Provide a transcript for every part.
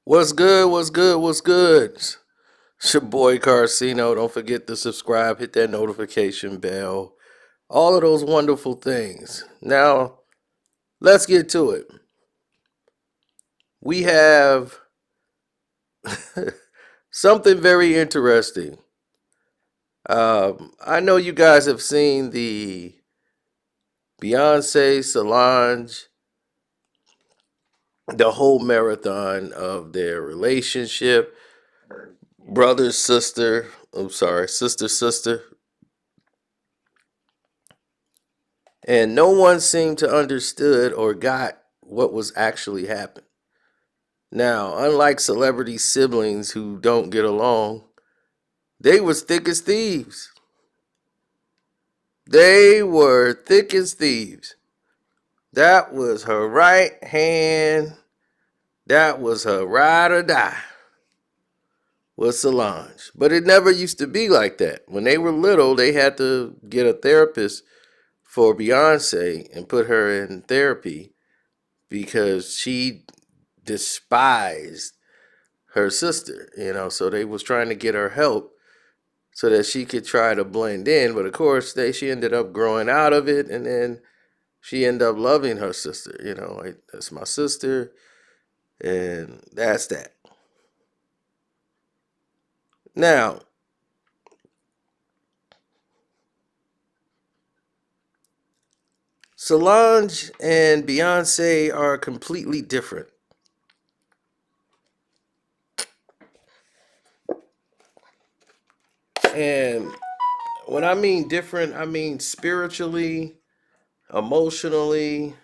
What's good? What's good? What's good? It's your boy Carcino. Don't forget to subscribe, hit that notification bell, all of those wonderful things. Now, let's get to it. We have something very interesting. I know you guys have seen the Beyonce, Solange, the whole marathon of their relationship, brother, sister. I'm sorry, sister, sister. And no one seemed to understood or got what was actually happening. Now, unlike celebrity siblings who don't get along, they was thick as thieves. They were thick as thieves. That was her right hand. That was her ride or die. Was Solange. But it never used to be like that. When they were little, they had to get a therapist for Beyonce and put her in therapy because she despised her sister, so they was trying to get her help so that she could try to blend in, but of course she ended up growing out of it, and then she ended up loving her sister, like that's my sister, and that's that. Now, Solange and Beyonce are completely different. And when I mean different, I mean spiritually, emotionally,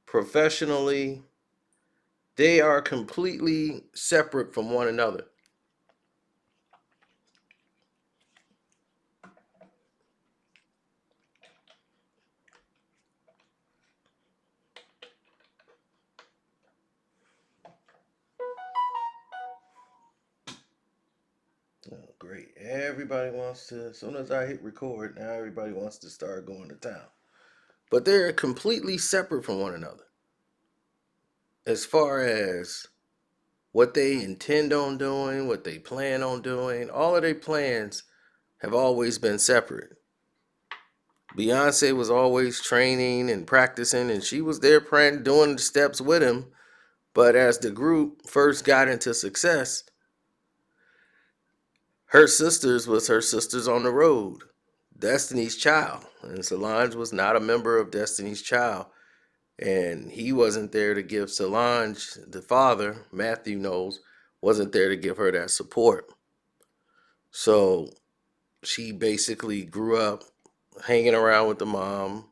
professionally. They are completely separate from one another. Oh, great. Everybody wants to, as soon as I hit record, now everybody wants to start going to town. But they're completely separate from one another as far as what they intend on doing, what they plan on doing. All of their plans have always been separate. Beyonce was always training and practicing, and she was there doing the steps with him. But as the group first got into success, her sisters on the road. Destiny's Child. And Solange was not a member of Destiny's Child. And he wasn't there to give Solange, the father, Matthew knows, wasn't there to give her that support. So she basically grew up hanging around with the mom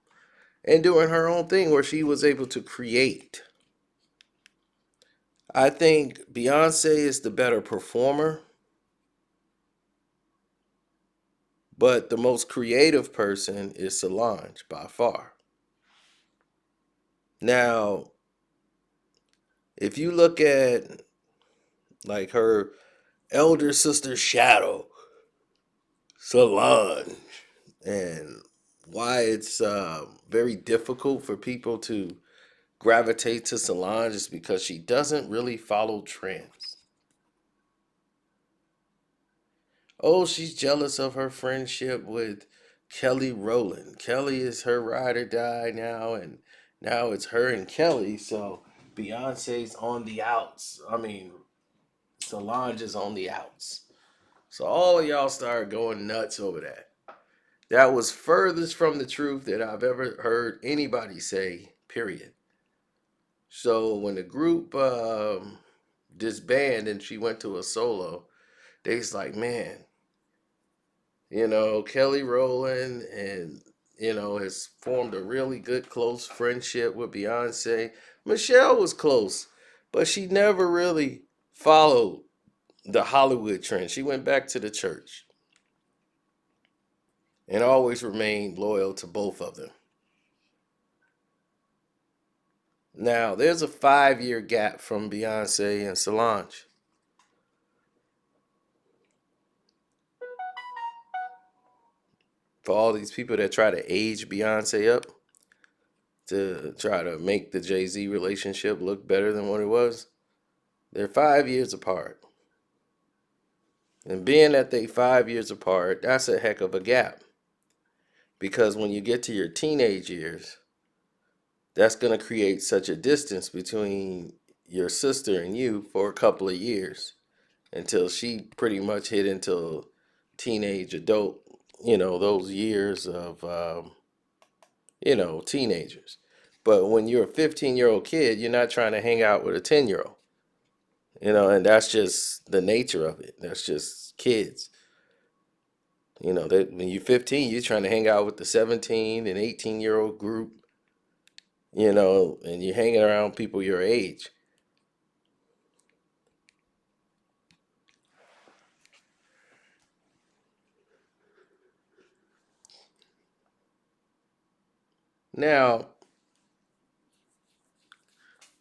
and doing her own thing where she was able to create. I think Beyonce is the better performer, but the most creative person is Solange by far. Now, if you look at like her elder sister Shadow, Solange, and why it's very difficult for people to gravitate to Solange is because she doesn't really follow trends. Oh, she's jealous of her friendship with Kelly Rowland. Kelly is her ride or die now, and now it's her and Kelly. So Beyonce's on the outs. I mean, Solange is on the outs. So all of y'all started going nuts over that. That was furthest from the truth that I've ever heard anybody say, period. So when the group disbanded and she went to a solo, they's like, man, Kelly Rowland and, has formed a really good close friendship with Beyonce. Michelle was close, but she never really followed the Hollywood trend. She went back to the church and always remained loyal to both of them. Now, there's a 5 year gap from Beyonce and Solange. For all these people that try to age Beyonce up to try to make the Jay Z relationship look better than what it was, They're 5 years apart. And being that they 5 years apart, that's a heck of a gap. Because when you get to your teenage years, that's going to create such a distance between your sister and you for a couple of years until she pretty much hit into teenage adult, those years of, teenagers. But when you're a 15-year-old kid, you're not trying to hang out with a 10-year-old, and that's just the nature of it. That's just kids. That when you're 15, you're trying to hang out with the 17 and 18-year-old group, and you're hanging around people your age. Now,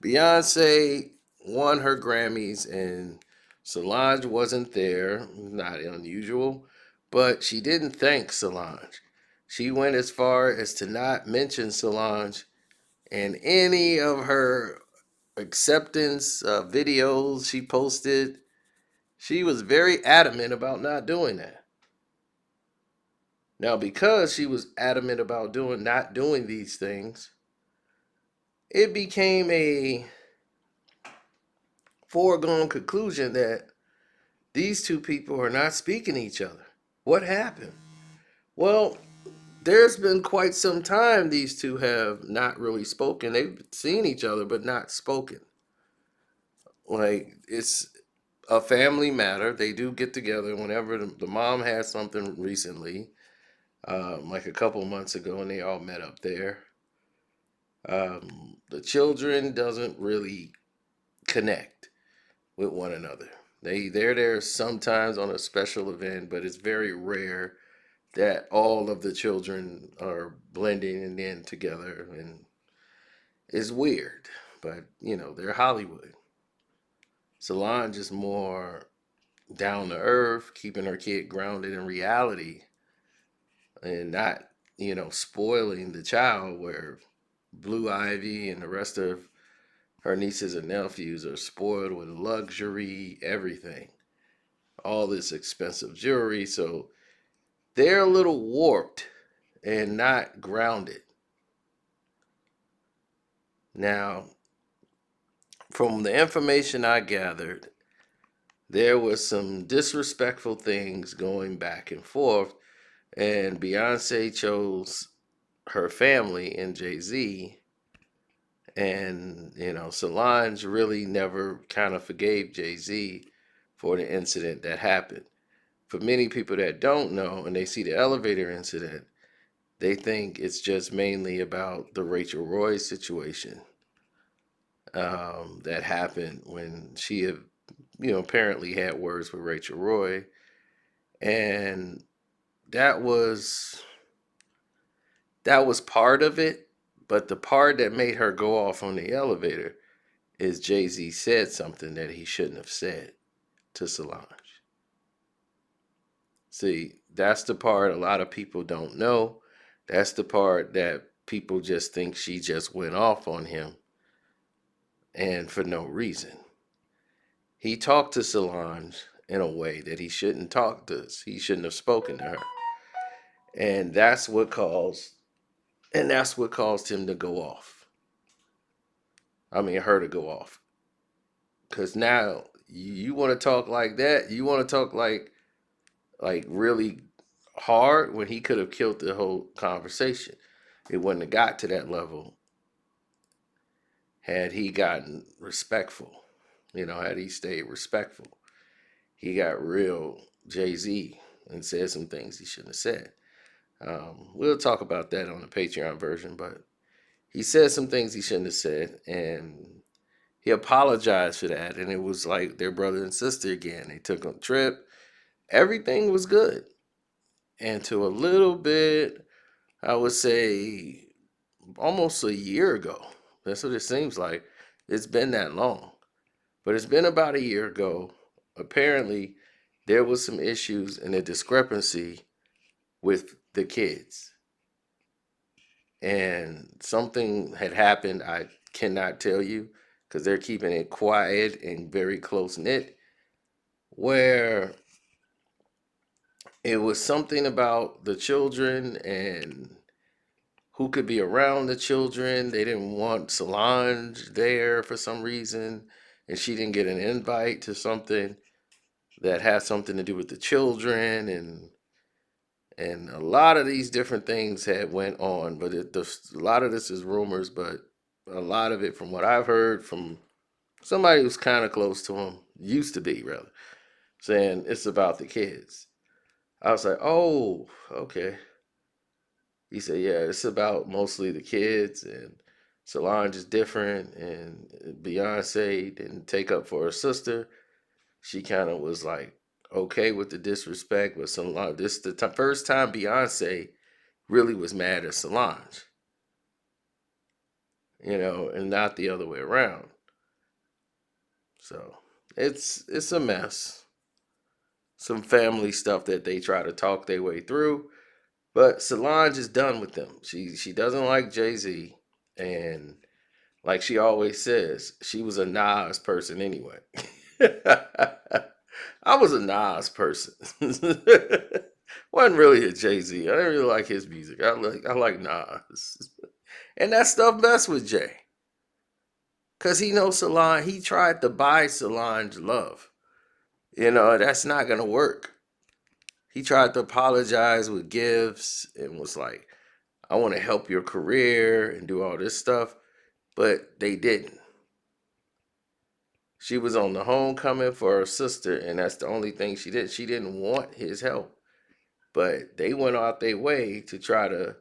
Beyonce won her Grammys and Solange wasn't there. Not unusual, but she didn't thank Solange. She went as far as to not mention Solange in any of her acceptance videos she posted. She was very adamant about not doing that. Now, because she was adamant about not doing these things, it became a foregone conclusion that these two people are not speaking to each other. What happened? Well, there's been quite some time these two have not really spoken. They've seen each other, but not spoken. Like, it's a family matter. They do get together whenever the mom has something recently, like a couple months ago, and they all met up there. The children doesn't really connect with one another. They're there sometimes on a special event, but it's very rare that all of the children are blending in together, and it's weird. But they're Hollywood. Solange is more down to earth, keeping her kid grounded in reality, and not spoiling the child. Where Blue Ivy and the rest of her nieces and nephews are spoiled with luxury, everything, all this expensive jewelry. So they're a little warped and not grounded. Now, from the information I gathered, there was some disrespectful things going back and forth, and Beyonce chose her family and Jay-Z, and Solange really never kind of forgave Jay-Z for the incident that happened. For many people that don't know and they see the elevator incident, they think it's just mainly about the Rachel Roy situation that happened when she had, apparently had words with Rachel Roy, and that was part of it. But the part that made her go off on the elevator is Jay-Z said something that he shouldn't have said to Solange. See, that's the part a lot of people don't know. That's the part that people just think she just went off on him, and for no reason. He talked to Solange in a way that he shouldn't have spoken to her. And that's what caused him to go off. I mean, her to go off. Cuz now you want to talk like that? You want to talk like really hard when he could have killed the whole conversation. It wouldn't have got to that level had he gotten respectful. Had he stayed respectful. He got real Jay-Z and said some things he shouldn't have said. We'll talk about that on the Patreon version, but he said some things he shouldn't have said, and he apologized for that, and it was like their brother and sister again. They took on a trip. Everything was good. And to a little bit, I would say almost a year ago. That's what it seems like. It's been that long. But it's been about a year ago. Apparently, there was some issues and a discrepancy with the kids. And something had happened. I cannot tell you because they're keeping it quiet and very close knit. Where it was something about the children and who could be around the children. They didn't want Solange there for some reason, and she didn't get an invite to something that had something to do with the children, and a lot of these different things had went on. But a lot of this is rumors, but a lot of it, from what I've heard from somebody who's kind of close to him, used to be rather, saying it's about the kids. I was like, oh, okay. He said, yeah, it's about mostly the kids, and Solange is different, and Beyonce didn't take up for her sister. She kind of was like okay with the disrespect, but Solange, this is the first time Beyonce really was mad at Solange, and not the other way around. So it's a mess. Some family stuff that they try to talk their way through. But Solange is done with them. She doesn't like Jay-Z, and like she always says, she was a Nas person anyway. I was a Nas person. Wasn't really a Jay-Z. I didn't really like his music. I like Nas. And that stuff messed with Jay. Cause he knows Solange, he tried to buy Solange love. That's not gonna work. He tried to apologize with gifts and was like, I want to help your career and do all this stuff. But they didn't. She was on the homecoming for her sister, and that's the only thing she did. She didn't want his help. But they went out their way to try to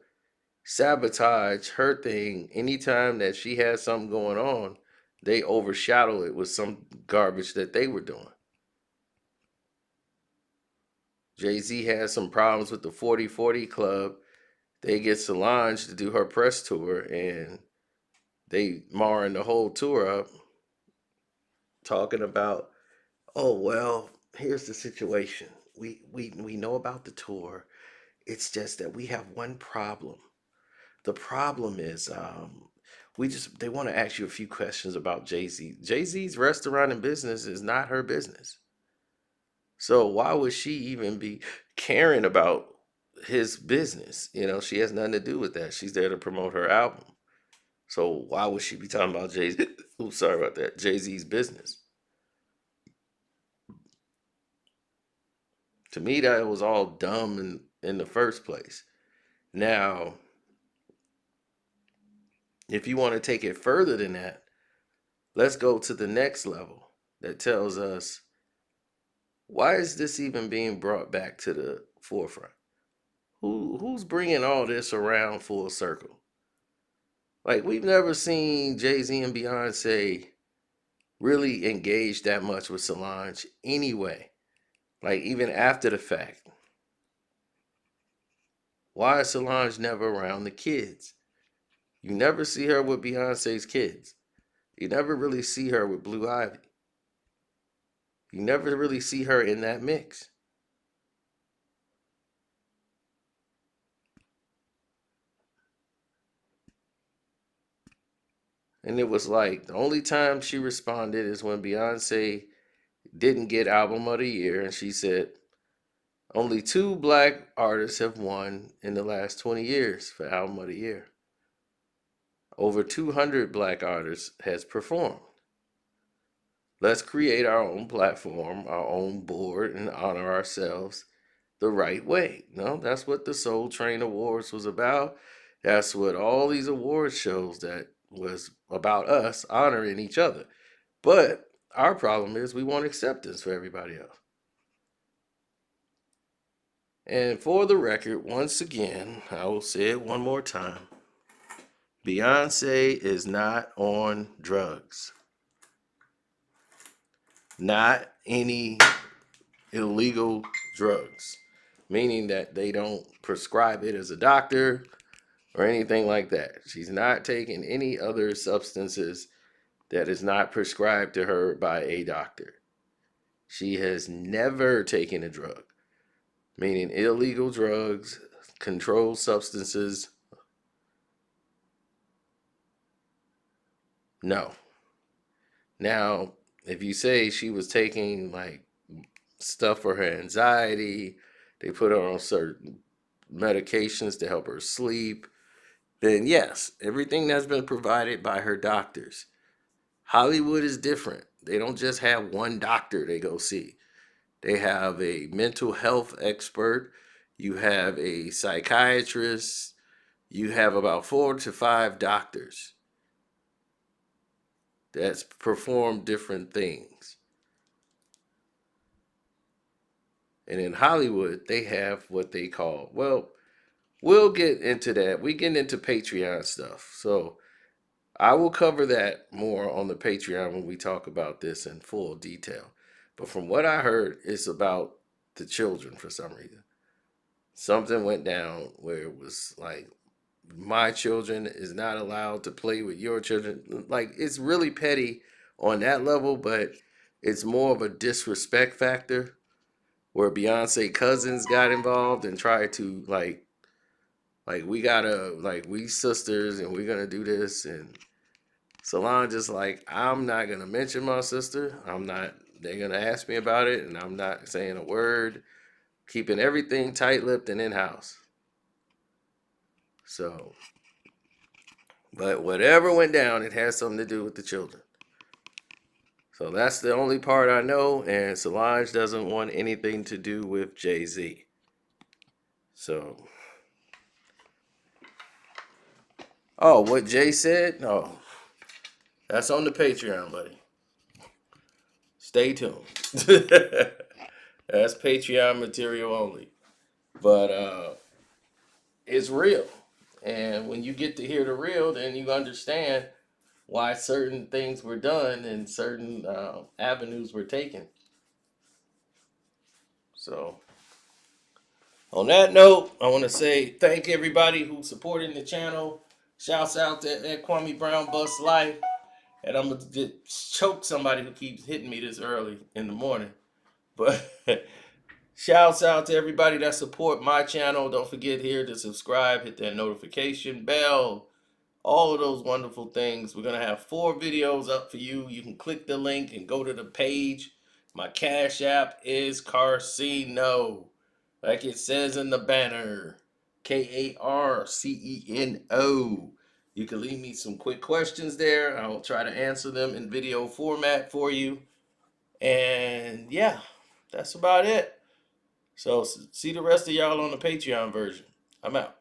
sabotage her thing. Anytime that she had something going on, they overshadow it with some garbage that they were doing. Jay-Z had some problems with the 40/40 Club. They get Solange to do her press tour, and they marring the whole tour up, talking about, oh well, here's the situation. We know about the tour. It's just that we have one problem. The problem is, they want to ask you a few questions about Jay-Z. Jay-Z's restaurant and business is not her business. So why would she even be caring about his business? She has nothing to do with that. She's there to promote her album. So why would she be talking about Jay-Z? Oops, sorry about that. Jay-Z's business. To me, that was all dumb in the first place. Now, if you want to take it further than that, let's go to the next level that tells us, why is this even being brought back to the forefront? Who's bringing all this around full circle? Like, we've never seen Jay-Z and Beyonce really engage that much with Solange anyway. Like, even after the fact. Why is Solange never around the kids? You never see her with Beyonce's kids. You never really see her with Blue Ivy. You never really see her in that mix. And it was like the only time she responded is when Beyonce didn't get Album of the Year, and she said, only two black artists have won in the last 20 years for Album of the Year. Over 200 black artists has performed. Let's create our own platform, our own board, and honor ourselves the right way. No, that's what the Soul Train Awards was about. That's what all these award shows that was about, us honoring each other. But our problem is we want acceptance for everybody else. And for the record, once again, I will say it one more time. Beyonce is not on drugs. Not any illegal drugs, meaning that they don't prescribe it as a doctor or anything like that. She's not taking any other substances that is not prescribed to her by a doctor. She has never taken a drug, meaning illegal drugs, controlled substances. No. Now, if you say she was taking like stuff for her anxiety, they put her on certain medications to help her sleep, then yes, everything that's been provided by her doctors. Hollywood is different. They don't just have one doctor they go see. They have a mental health expert, you have a psychiatrist, you have about 4 to 5 doctors that's perform different things. And in Hollywood, they have what they call, well, we'll get into that. We get into Patreon stuff. So I will cover that more on the Patreon when we talk about this in full detail. But from what I heard, it's about the children for some reason. Something went down where it was like, my children is not allowed to play with your children. Like, it's really petty on that level, but it's more of a disrespect factor where Beyonce cousins got involved and tried to like we gotta, like, we sisters and we're gonna do this. And Solange is like, I'm not gonna mention my sister. I'm not. They're gonna ask me about it, and I'm not saying a word. Keeping everything tight-lipped and in house. So, but whatever went down, it has something to do with the children. So that's the only part I know. And Solange doesn't want anything to do with Jay-Z. So, oh, what Jay said? No, that's on the Patreon, buddy. Stay tuned. That's Patreon material only. But it's real. And when you get to hear the real, then you understand why certain things were done and certain avenues were taken. So, on that note, I want to say thank everybody who's supporting the channel. Shouts out to that Kwame Brown Bus Life. And I'm going to choke somebody who keeps hitting me this early in the morning. But shouts out to everybody that support my channel. Don't forget here to subscribe, hit that notification bell, all of those wonderful things. We're going to have 4 videos up for you. You can click the link and go to the page. My Cash App is Carcino, like it says in the banner. Carceno. You can leave me some quick questions there. I'll try to answer them in video format for you. And yeah, that's about it. So see the rest of y'all on the Patreon version. I'm out.